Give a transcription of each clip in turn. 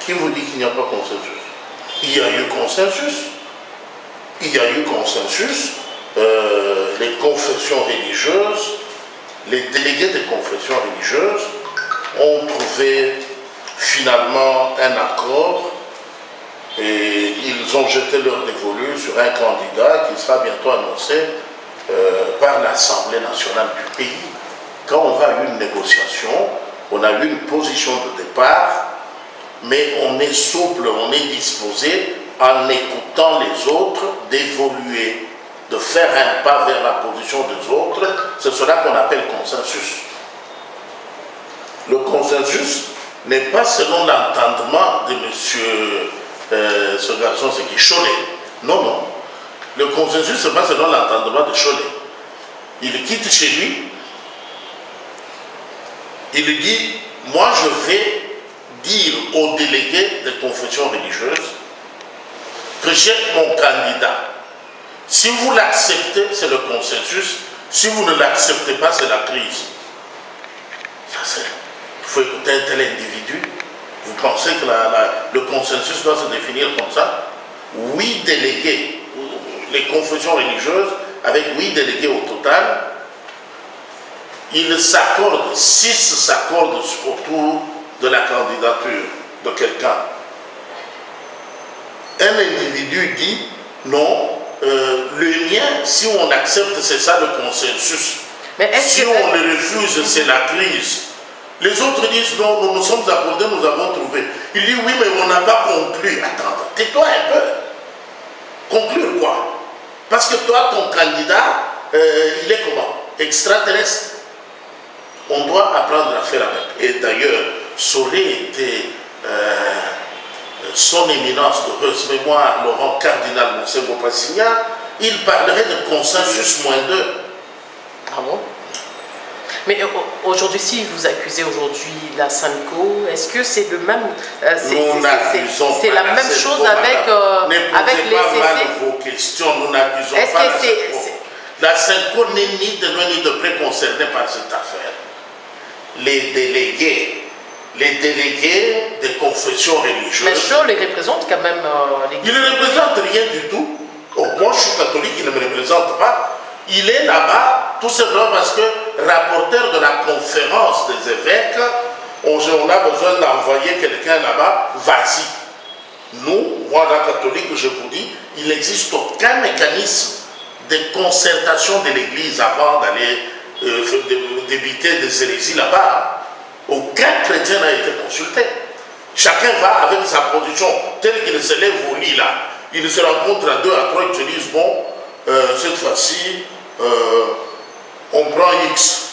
Qui vous dit qu'il n'y a pas consensus? Il y a eu consensus. Il y a eu consensus. Les confessions religieuses, les délégués des confessions religieuses ont trouvé finalement un accord et ils ont jeté leur dévolu sur un candidat qui sera bientôt annoncé par l'Assemblée nationale du pays. Quand on va à une négociation, on a eu une position de départ, mais on est souple, on est disposé, en écoutant les autres, d'évoluer, de faire un pas vers la position des autres. C'est cela qu'on appelle consensus. Le consensus n'est pas selon l'entendement de monsieur, ce garçon, c'est qui, Cholet. Non, non. Le consensus, ce n'est pas selon l'entendement de Cholet. Il quitte chez lui, il dit, moi je vais dire aux délégués des confessions religieuses que j'ai mon candidat. Si vous l'acceptez, c'est le consensus. Si vous ne l'acceptez pas, c'est la crise. Ça, c'est... Il faut écouter un tel individu. Vous pensez que le consensus doit se définir comme ça? 8 délégués, les confessions religieuses, avec 8 délégués au total, ils s'accordent, 6 s'accordent autour de la candidature de quelqu'un. Un individu dit, non, le mien, si on accepte, c'est ça le consensus. Mais si on le refuse, c'est la crise. Les autres disent, non, nous nous sommes accordés, nous avons trouvé. Il dit, oui, mais on n'a pas conclu. Attends, tais-toi un peu. Conclure quoi? Parce que toi, ton candidat, il est comment? Extraterrestre. On doit apprendre à faire avec. Et d'ailleurs, ça aurait été son éminence de heureuse mémoire, Laurent Cardinal Monseigneur Passigna, il parlerait de consensus -2. Ah bon? Mais aujourd'hui, si vous accusez aujourd'hui la SANCO, est-ce que c'est le même... c'est la même chose avec les CC? Mal vos questions, nous n'accusons pas la SANCO. La SANCO n'est ni de loin ni de près concernée par cette affaire. Les délégués des confessions religieuses... Mais Chaud les représente quand même il ne représente rien du tout. Oh, moi, je suis catholique, il ne me représente pas. Il est là-bas, tout simplement parce que, rapporteur de la conférence des évêques, on a besoin d'envoyer quelqu'un là-bas, vas-y. Nous, moi, la catholique, je vous dis, il n'existe aucun mécanisme de concertation de l'Église avant d'aller débiter des hérésies là-bas. Aucun chrétien n'a été consulté. Chacun va avec sa position, telle qu'il se lève au lit là. Il se rencontre à 2, à 3, ils se disent, bon, cette fois-ci, on prend X.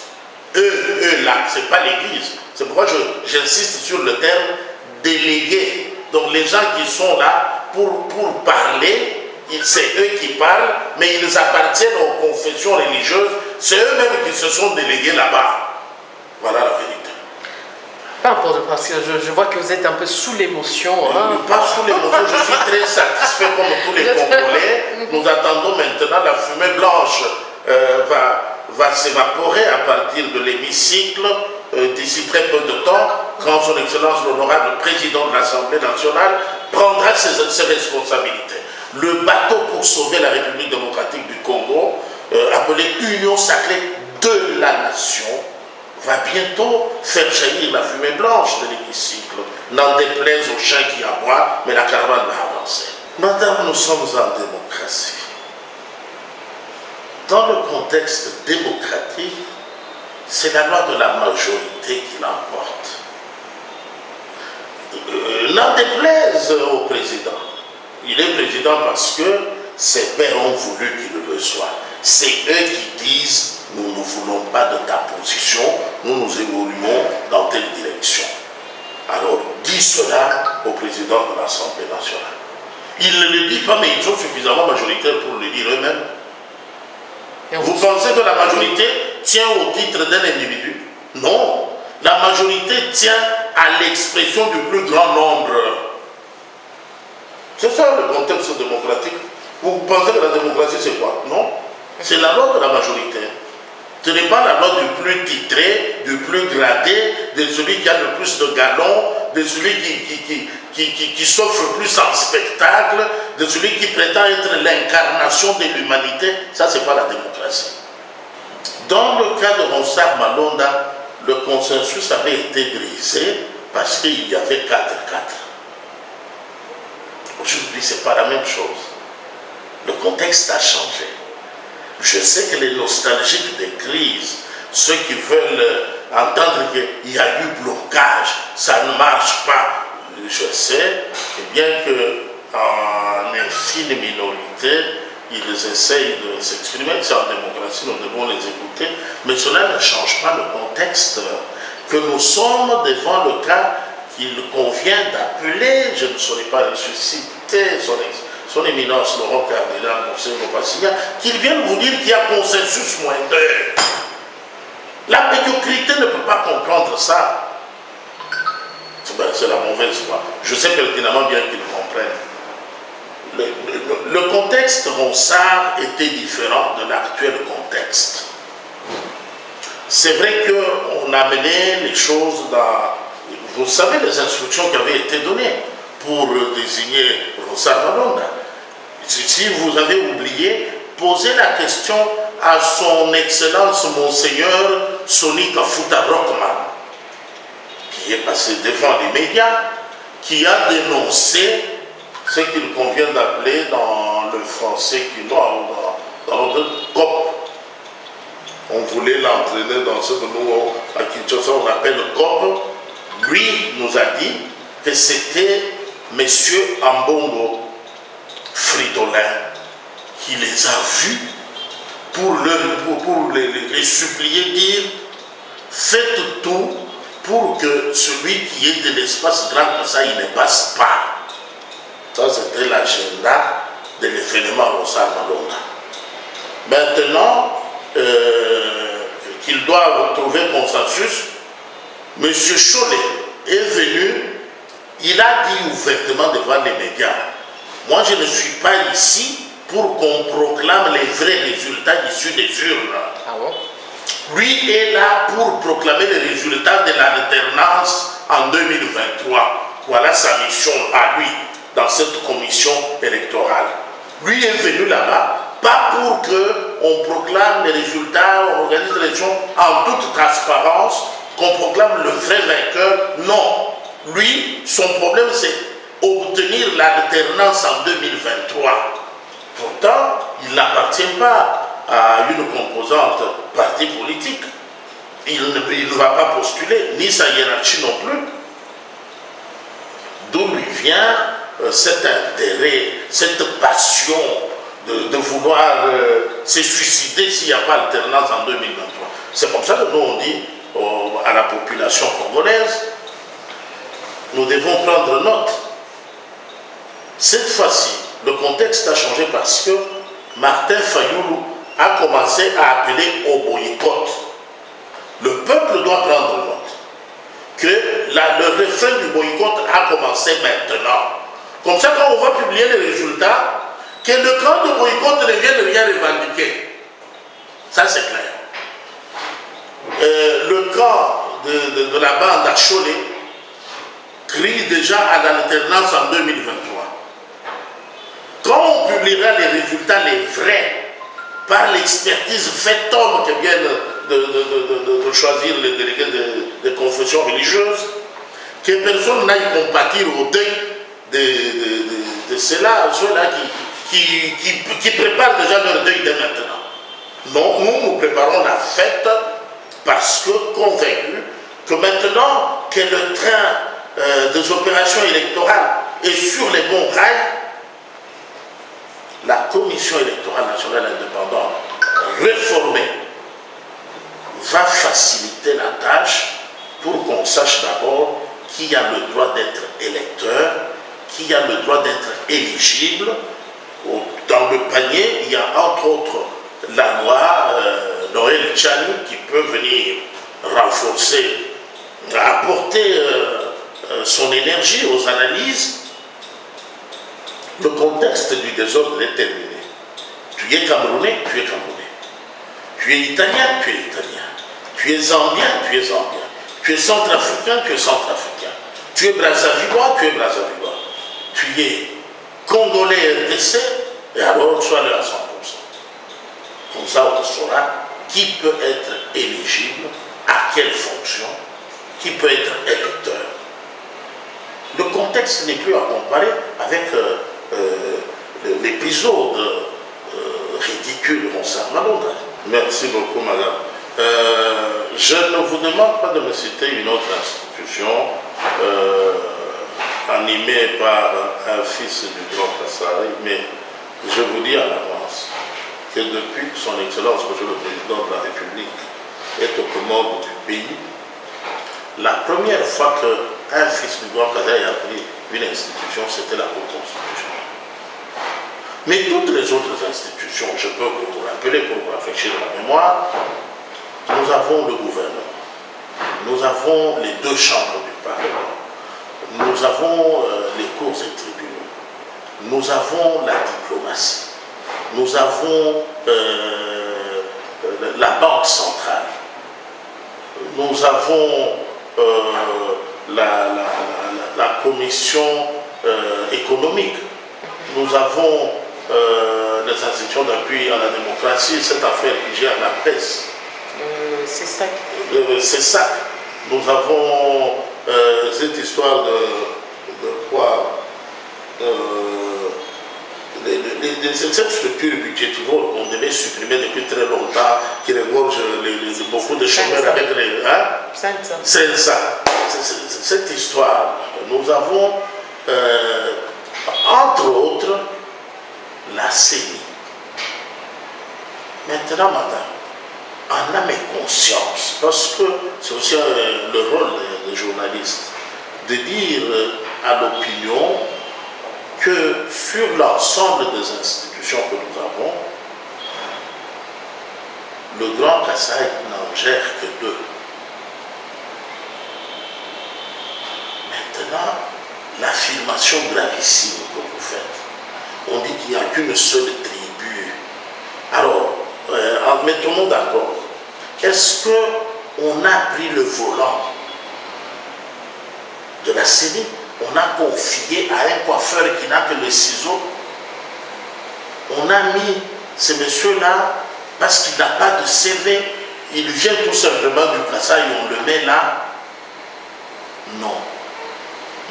Eux là, ce n'est pas l'Église. C'est pourquoi j'insiste sur le terme délégué. Donc les gens qui sont là pour parler, c'est eux qui parlent, mais ils appartiennent aux confessions religieuses. C'est eux-mêmes qui se sont délégués là-bas. Voilà la vérité. Parce que je vois que vous êtes un peu sous l'émotion. Hein. Pas sous l'émotion, je suis très satisfait comme tous les Congolais. Nous attendons maintenant la fumée blanche va s'évaporer à partir de l'hémicycle d'ici très peu de temps, quand son Excellence l'honorable président de l'Assemblée nationale prendra ses responsabilités. Le bateau pour sauver la République démocratique du Congo, appelé Union sacrée de la nation, va bientôt faire jaillir la fumée blanche de l'hémicycle. N'en déplaise aux chiens qui aboient, mais la caravane va avancer. Madame, nous sommes en démocratie. Dans le contexte démocratique, c'est la loi de la majorité qui l'emporte. N'en déplaise au président. Il est président parce que ses pairs ont voulu qu'il le soit. C'est eux qui disent, nous ne voulons pas de ta position, nous évoluons dans telle direction. Alors, dis cela au président de l'Assemblée nationale. Il ne le dit pas, mais ils sont suffisamment majoritaires pour le dire eux-mêmes. Vous pensez que la majorité tient au titre d'un individu? Non. La majorité tient à l'expression du plus grand nombre. C'est ça le contexte démocratique. Vous pensez que la démocratie c'est quoi? Non. C'est la loi de la majorité. Ce n'est pas la loi du plus titré, du plus gradé, de celui qui a le plus de galons, de celui qui s'offre plus en spectacle, de celui qui prétend être l'incarnation de l'humanité. Ça, c'est pas la démocratie. Dans le cas de Ronsard Malonda, le consensus avait été brisé parce qu'il y avait 4-4. Aujourd'hui, ce n'est pas la même chose. Le contexte a changé. Je sais que les nostalgiques des crises, ceux qui veulent entendre qu'il y a eu blocage, ça ne marche pas, je sais, et bien qu'en infime minorité, ils essayent de s'exprimer, c'est en démocratie, nous devons les écouter, mais cela ne change pas le contexte que nous sommes devant le cas qu'il convient d'appeler, je ne saurais pas ressusciter son éminence Laurent Cardinal, Monseigneur Passignan, qu'il vienne vous dire qu'il y a consensus moins 2. La médiocrité ne peut pas comprendre ça. C'est la mauvaise foi. Je sais pertinemment bien qu'ils comprennent. Le contexte Ronsard était différent de l'actuel contexte. C'est vrai qu'on a mené les choses dans... Vous savez les instructions qui avaient été données pour désigner Ronsard Malonda. Si vous avez oublié, posez la question à son Excellence Monseigneur Sonny Kafuta Rockman, qui est passé devant les médias, qui a dénoncé ce qu'il convient d'appeler dans le français quinois, dans notre COP. On voulait l'entraîner dans ce que nous, à Kinshasa, on appelle le COP. Lui nous a dit que c'était M. Ambongo Fridolin qui les a vus pour les supplier, dire faites tout pour que celui qui est de l'espace grand comme ça, il ne passe pas. Ça, c'était l'agenda de l'événement Ronsard Malonda. Maintenant qu'il doit retrouver consensus, M. Cholet est venu, il a dit ouvertement devant les médias, moi je ne suis pas ici pour qu'on proclame les vrais résultats issus des urnes. Ah bon? Lui est là pour proclamer les résultats de l'alternance en 2023. Voilà sa mission à lui dans cette commission électorale. Lui est venu là-bas, pas pour qu'on proclame les résultats, on organise l'élection en toute transparence, qu'on proclame le vrai vainqueur. Non. Lui, son problème, c'est obtenir l'alternance en 2023. Pourtant, il n'appartient pas à une composante parti politique. Il ne va pas postuler, ni sa hiérarchie non plus. D'où lui vient cet intérêt, cette passion de vouloir se suicider s'il n'y a pas alternance en 2023. C'est comme ça que nous on dit à la population congolaise, nous devons prendre note. Cette fois-ci, le contexte a changé parce que Martin Fayoulou a commencé à appeler au boycott. Le peuple doit prendre note que le refrain du boycott a commencé maintenant. Comme ça, quand on va publier les résultats, que le camp de boycott ne vienne rien revendiquer. Ça, c'est clair. Le camp de la bande à Cholet crie déjà à l'alternance en 2023. Quand on publiera les résultats, les vrais, par l'expertise faite homme qui viennent de choisir les délégués des confessions religieuses, que personne n'aille compatir au deuil de ceux-là qui préparent déjà leur deuil dès maintenant. Non, nous préparons la fête parce que convaincus que maintenant que le train des opérations électorales est sur les bons rails, la Commission électorale nationale indépendante réformée va faciliter la tâche pour qu'on sache d'abord qui a le droit d'être électeur, qui a le droit d'être éligible. Dans le panier, il y a entre autres la loi Noël Tchani qui peut venir renforcer, apporter son énergie aux analyses. Le contexte du désordre est terminé. Tu es Camerounais, tu es Camerounais. Tu es Italien, tu es Italien. Tu es Zambien, tu es Zambien. Tu es Centrafricain, tu es Centrafricain. Tu es Brazzavillois, tu es Brazzavillois. appuyer Congolais RDC, et alors sois-le à 100%. Comme ça, on saura qui peut être éligible, à quelle fonction, qui peut être électeur. Le contexte n'est plus à comparer avec l'épisode ridicule concernant Malonga. Merci beaucoup, madame. Je ne vous demande pas de me citer une autre institution animée par un fils du Grand Kassai, mais je vous dis à l'avance que depuis que son Excellence, Monsieur le Président de la République, est aux commandes du pays, la première fois qu'un fils du Grand Kassai a pris une institution, c'était la Cour constitutionnelle. Mais toutes les autres institutions, je peux vous rappeler pour vous rafraîchir la mémoire, nous avons le gouvernement, nous avons les deux chambres du Parlement, nous avons les cours et tribunaux, nous avons la diplomatie, nous avons la Banque centrale, nous avons la commission économique, nous avons les institutions d'appui à la démocratie, cette affaire qui gère la presse. C'est ça. C'est ça. Nous avons cette histoire de quoi cette structure budgétivore qu'on devait supprimer depuis très longtemps, qui regorge beaucoup de chômeurs avec les... Hein? C'est ça. Cette histoire. Nous avons, entre autres, la CENI. Maintenant, madame, en âme et conscience, parce que c'est aussi le rôle des journalistes, de dire à l'opinion que sur l'ensemble des institutions que nous avons, le Grand Kassai n'en gère que 2. Maintenant, l'affirmation gravissime que vous faites, on dit qu'il n'y a qu'une seule tribu. Alors, mettons-nous d'accord. Est-ce qu'on a pris le volant de la CENI? On a confié à un coiffeur qui n'a que le ciseau. On a mis ce monsieur-là parce qu'il n'a pas de CV. Il vient tout simplement du Kassai et on le met là. Non.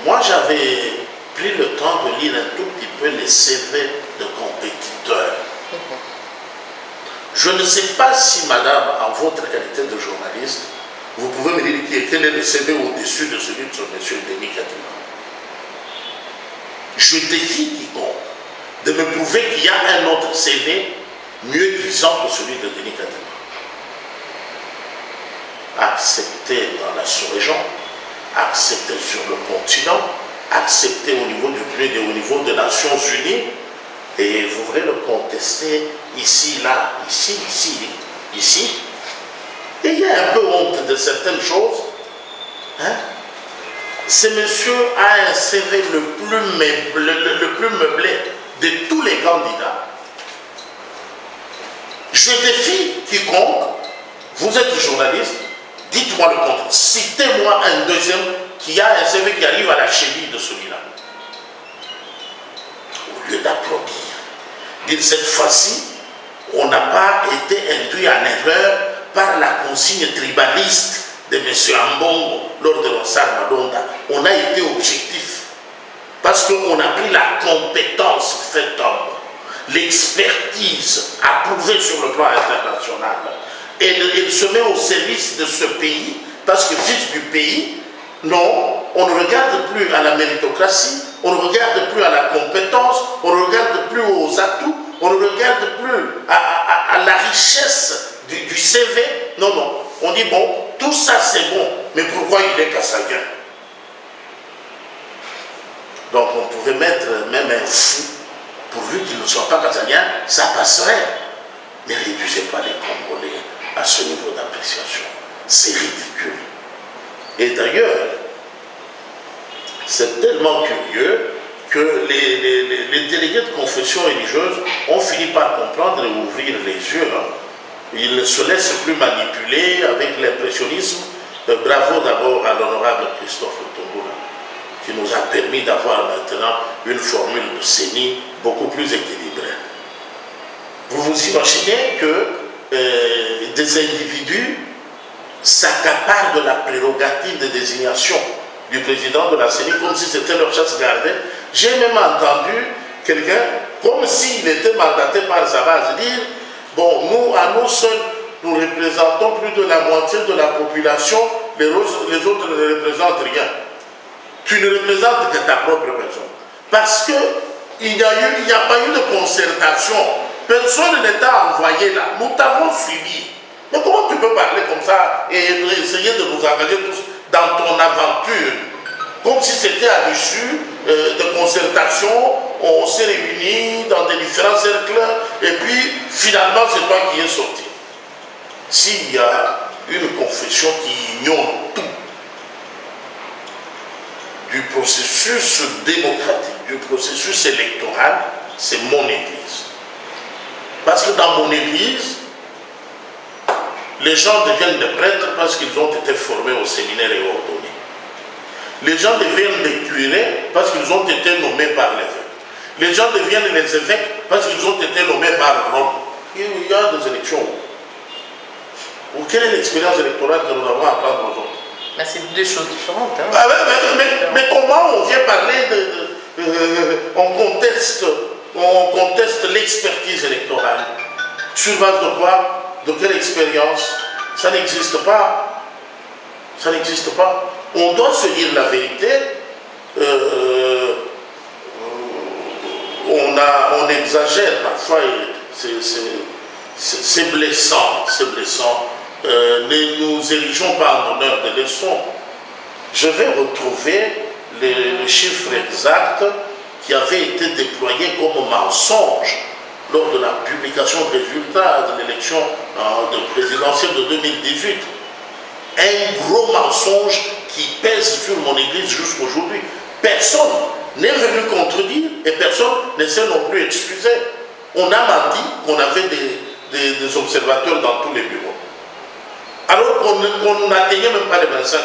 Moi, j'avais pris le temps de lire un tout petit peu les CV de compétiteurs. Je ne sais pas si, madame, en votre qualité de journaliste, vous pouvez me dire quel est le CV au-dessus de celui de ce monsieur Denis Kadima. Je défie quiconque de me prouver qu'il y a un autre CV mieux disant que celui de Denis Kadima. Accepté dans la sous-région, accepté sur le continent, accepté au niveau du PNUD et au niveau des Nations Unies, et vous voulez le contester ici, là, ici, ici, ici. Et il y a un peu honte de certaines choses. Hein? Ce monsieur a un CV le plus meublé de tous les candidats. Je défie quiconque, vous êtes journaliste, dites-moi le contraire. Citez-moi un deuxième qui a un CV qui arrive à la cheville de celui-là. Au lieu d'applaudir, dire cette fois-ci, on n'a pas été induit en erreur par la consigne tribaliste de M. Ambongo lors de Ronsard Malonga. On a été objectif parce qu'on a pris la compétence faite homme, l'expertise approuvée sur le plan international. Et il se met au service de ce pays parce que fils du pays, non, on ne regarde plus à la méritocratie, on ne regarde plus à la compétence, on ne regarde plus aux atouts, on ne regarde plus à la richesse du CV. Non, non. On dit, bon, tout ça c'est bon, mais pourquoi il est kassaïen? Donc on pouvait mettre même un fou, pourvu qu'il ne soit pas kassaïen, ça passerait. Ne réduisez pas les Congolais à ce niveau d'appréciation. C'est ridicule. Et d'ailleurs, c'est tellement curieux que les délégués de confession religieuse ont fini par comprendre et ouvrir les yeux. Hein. Ils ne se laissent plus manipuler avec l'impressionnisme. Bravo d'abord à l'honorable Christophe Tongula. qui nous a permis d'avoir maintenant une formule de CENI beaucoup plus équilibrée. Vous vous imaginez que des individus s'accaparent de la prérogative de désignation du président de la CENI comme si c'était leur chasse gardée. J'ai même entendu quelqu'un, comme s'il était mandaté par sa base, dire « Bon, nous, à nous seuls, nous représentons plus de la moitié de la population, les autres ne représentent rien. Tu ne représentes que ta propre personne. » Parce qu'il n'y a pas eu de concertation. Personne ne t'a envoyé là. Nous t'avons suivi. Mais comment tu peux parler comme ça et essayer de nous engager tous dans ton aventure? Comme si c'était à l'issue de concertation, on s'est réunis dans des différents cercles et puis finalement c'est toi qui es sorti. S'il y a une confession qui ignore tout du processus démocratique, du processus électoral, c'est mon église. Parce que dans mon église, les gens deviennent des prêtres parce qu'ils ont été formés au séminaire et ordonnés. Les gens deviennent des curés parce qu'ils ont été nommés par l'évêque. Les gens deviennent les évêques parce qu'ils ont été nommés par Rome. Il y a des élections. Quelle est l'expérience électorale que nous avons à apprendre aux autres? C'est deux choses différentes. Hein. Ah, mais comment on vient parler on conteste l'expertise électorale? Sur base de quoi? De quelle expérience? Ça n'existe pas. Ça n'existe pas. On doit se dire la vérité. On exagère parfois. C'est blessant. C'est blessant. Ne nous érigeons pas en donneurs de leçons. Je vais retrouver le chiffre exact qui avait été déployé comme mensonge lors de la publication de résultats de l'élection présidentielle de 2018. Un gros mensonge qui pèse sur mon église jusqu'aujourd'hui. Personne n'est venu contredire et personne ne s'est non plus excusé. On a menti qu'on avait des observateurs dans tous les bureaux. Alors qu'on n'atteignait même pas les 25%.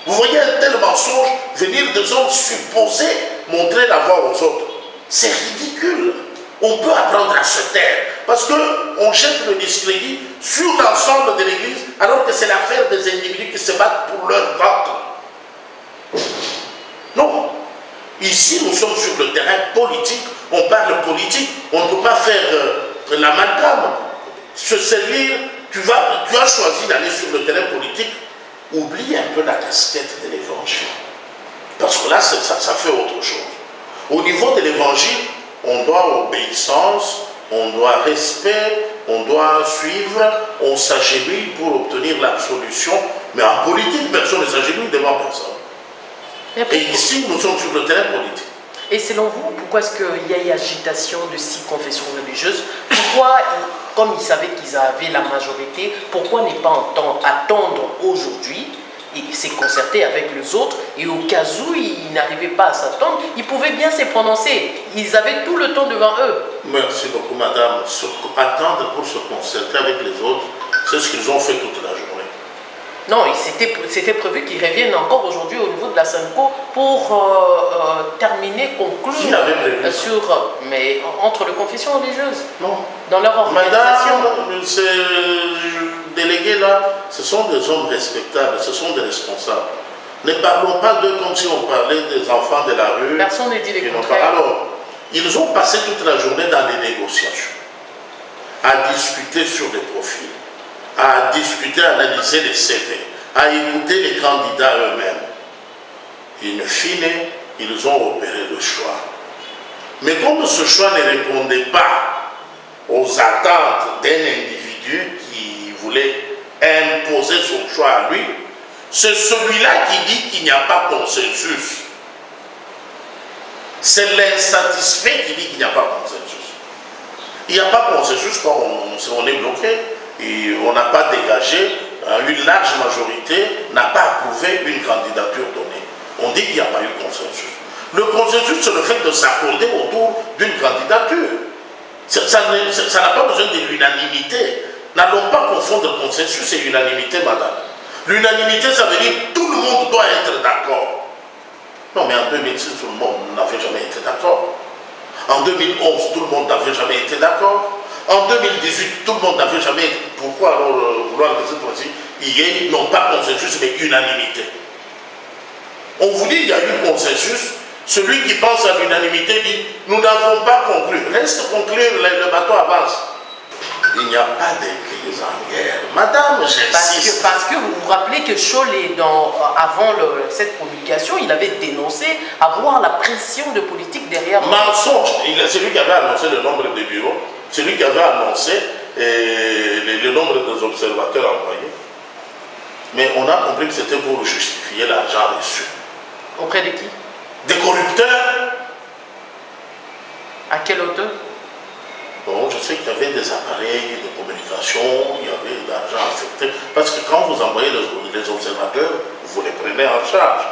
Vous voyez un tel mensonge venir des hommes supposés montrer la voie aux autres. C'est ridicule. On peut apprendre à se taire parce qu'on jette le discrédit sur l'ensemble de l'Église alors que c'est l'affaire des individus qui se battent pour leur ventre. Non. Ici, nous sommes sur le terrain politique. On parle politique. On ne peut pas faire l'amalgame. Se servir, tu as choisi d'aller sur le terrain politique. Oublie un peu la casquette de l'évangile. Parce que là, ça fait autre chose. Au niveau de l'évangile, on doit obéissance, on doit respect, on doit suivre, on s'agenouille pour obtenir l'absolution. Mais en politique, personne ne s'agenouille devant personne. Et ici, nous sommes sur le terrain politique. Et selon vous, pourquoi est-ce qu'il y a eu agitation de 6 confessions religieuses? Pourquoi, comme ils savaient qu'ils avaient la majorité, pourquoi ne pas attendre aujourd'hui et se concerter avec les autres, et au cas où ils n'arrivaient pas à s'attendre, ils pouvaient bien se prononcer. Ils avaient tout le temps devant eux. Merci beaucoup, madame. Attendre pour se concerter avec les autres, c'est ce qu'ils ont fait toute la journée. Non, c'était prévu qu'ils reviennent encore aujourd'hui au niveau de la SENCO pour terminer, conclure mais entre les confessions religieuses. Non. Dans leur organisation. Madame, ces délégués là, ce sont des hommes respectables, ce sont des responsables. Ne parlons pas d'eux comme si on parlait des enfants de la rue. Personne ne dit les contraires. Alors, ils ont passé toute la journée dans les négociations, à discuter sur les profils, à discuter, à analyser les CV, à écouter les candidats eux-mêmes. In fine, ils ont opéré le choix. Mais comme ce choix ne répondait pas aux attentes d'un individu qui voulait imposer son choix à lui, c'est celui-là qui dit qu'il n'y a pas consensus. C'est l'insatisfait qui dit qu'il n'y a pas consensus. Il n'y a pas consensus quand on est bloqué. Et on n'a pas dégagé, une large majorité n'a pas approuvé une candidature donnée. On dit qu'il n'y a pas eu de consensus. Le consensus, c'est le fait de s'accorder autour d'une candidature. Ça n'a pas besoin de l'unanimité. N'allons pas confondre consensus et unanimité, madame. L'unanimité, ça veut dire que tout le monde doit être d'accord. Non, mais en 2006, tout le monde n'avait jamais été d'accord. En 2011, tout le monde n'avait jamais été d'accord. En 2018, tout le monde n'avait jamais été. Pourquoi alors vouloir que cette fois-ci, il y ait non pas consensus, mais unanimité? On vous dit qu'il y a eu consensus. Celui qui pense à l'unanimité dit nous n'avons pas conclu. Reste conclure, le bateau avance. Il n'y a pas d'église en guerre. Madame, j'insiste. Parce que vous vous rappelez que Cholet, avant cette promulgation, il avait dénoncé avoir la pression de politique derrière. Mensonge. C'est lui qui avait annoncé le nombre de bureaux. C'est lui qui avait annoncé le nombre des observateurs envoyés. Mais on a compris que c'était pour justifier l'argent reçu. Auprès de qui? Des corrupteurs. À quelle hauteur? Bon, je sais qu'il y avait des appareils de communication, il y avait de l'argent affecté. Parce que quand vous envoyez les observateurs, vous les prenez en charge.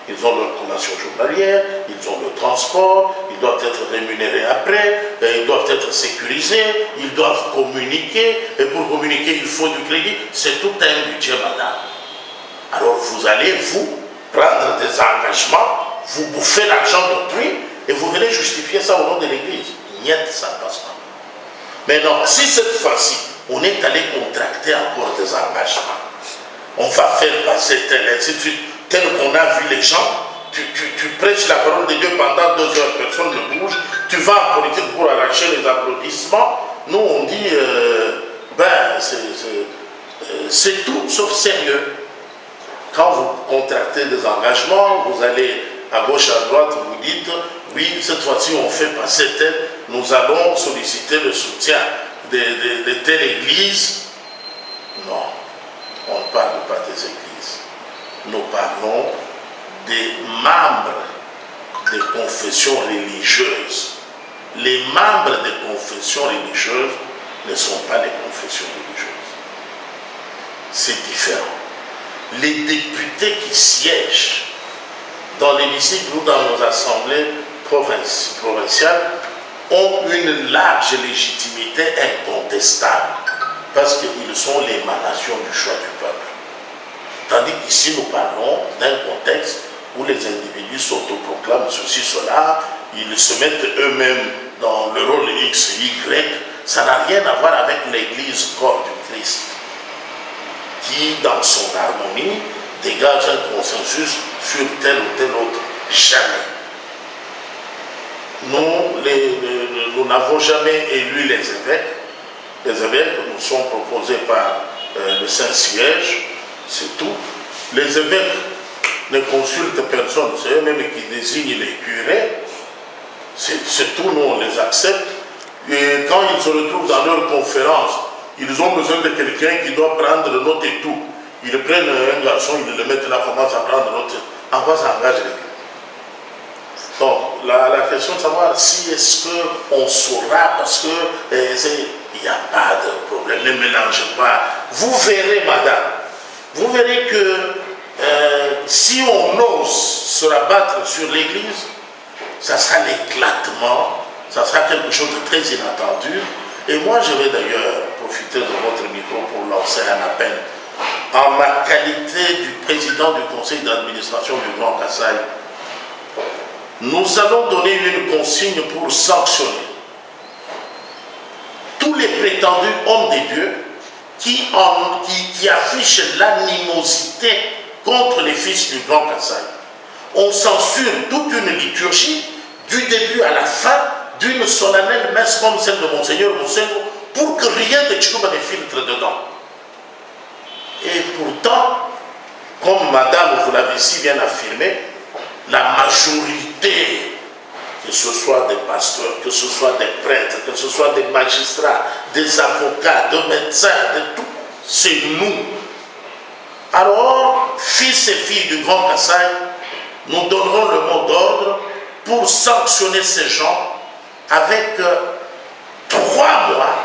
Ils ont leur collation journalière, ils ont le transport, ils doivent être rémunérés après, ils doivent être sécurisés, ils doivent communiquer. Et pour communiquer, il faut du crédit. C'est tout un budget, madame. Alors vous allez, vous, prendre des engagements, vous bouffez l'argent d'autrui et vous venez justifier ça au nom de l'Église. Niet, ça passe pas. Mais non, si cette fois-ci, on est allé contracter encore des engagements, on va faire passer tel, ainsi de suite, tel qu'on a vu les gens, tu prêches la parole de Dieu pendant 2 heures, personne ne bouge, tu vas en politique pour arracher les applaudissements. Nous, on dit, c'est tout sauf sérieux. Quand vous contractez des engagements, vous allez à gauche, à droite, vous dites, oui, cette fois-ci on fait passer tel, nous allons solliciter le soutien de telle église. Non, on ne parle pas des églises. Nous parlons des membres des confessions religieuses. Les membres des confessions religieuses ne sont pas des confessions religieuses. C'est différent. Les députés qui siègent dans l'hémicycle ou dans nos assemblées provinciales ont une large légitimité incontestable parce qu'ils sont l'émanation du choix du peuple. Tandis qu'ici nous parlons d'un contexte où les individus s'autoproclament ceci, cela, ils se mettent eux-mêmes dans le rôle X, Y. Ça n'a rien à voir avec l'Église corps du Christ qui, dans son harmonie, dégage un consensus sur tel ou tel autre. Jamais. Nous n'avons jamais élu les évêques. Les évêques nous sont proposés par le Saint-Siège, c'est tout. Les évêques ne consultent personne, c'est eux-mêmes qui désignent les curés. C'est tout, nous on les accepte. Et quand ils se retrouvent dans leur conférence, ils ont besoin de quelqu'un qui doit prendre note et tout. Ils prennent un garçon, ils le mettent là, commencent à prendre note. En quoi ça engage l'Église? Donc, la question de savoir si est-ce qu'on saura, parce que il n'y a pas de problème, ne mélangez pas. Vous verrez, madame, vous verrez que si on ose se rabattre sur l'Église, ça sera l'éclatement, ça sera quelque chose de très inattendu. Et moi, je vais d'ailleurs profiter de votre micro pour lancer un appel. En ma qualité du président du conseil d'administration du Grand Kasaï, nous allons donner une consigne pour sanctionner tous les prétendus hommes de Dieu qui affichent l'animosité contre les fils du Grand Kasaï. On censure toute une liturgie du début à la fin d'une solennelle messe comme celle de Monseigneur Moussengo pour que rien de Tchouba ne filtre dedans. Et pourtant, comme madame vous l'avez si bien affirmé, la majorité, que ce soit des pasteurs, que ce soit des prêtres, que ce soit des magistrats, des avocats, des médecins, de tout, c'est nous. Alors, fils et filles du Grand Kasaï, nous donnerons le mot d'ordre pour sanctionner ces gens avec 3 mois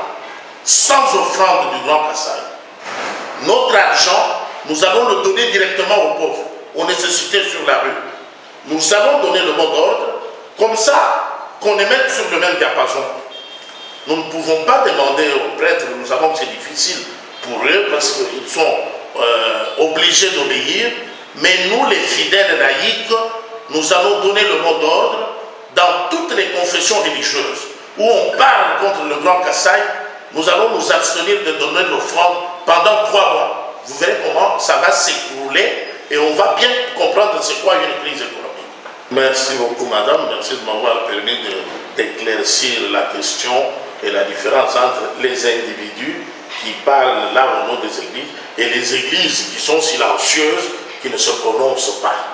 sans offrande du Grand Kasaï. Notre argent, nous allons le donner directement aux pauvres, aux nécessités sur la rue. Nous allons donner le mot d'ordre, comme ça, qu'on les mette sur le même diapason. Nous ne pouvons pas demander aux prêtres, nous savons que c'est difficile pour eux, parce qu'ils sont obligés d'obéir, mais nous, les fidèles laïcs, nous allons donner le mot d'ordre dans toutes les confessions religieuses où on parle contre le Grand Kassai. Nous allons nous abstenir de donner l'offrande pendant 3 mois. Vous verrez comment ça va s'écrouler et on va bien comprendre c'est quoi une crise économique. Merci beaucoup madame, merci de m'avoir permis d'éclaircir la question et la différence entre les individus qui parlent là au nom des églises et les églises qui sont silencieuses, qui ne se prononcent pas.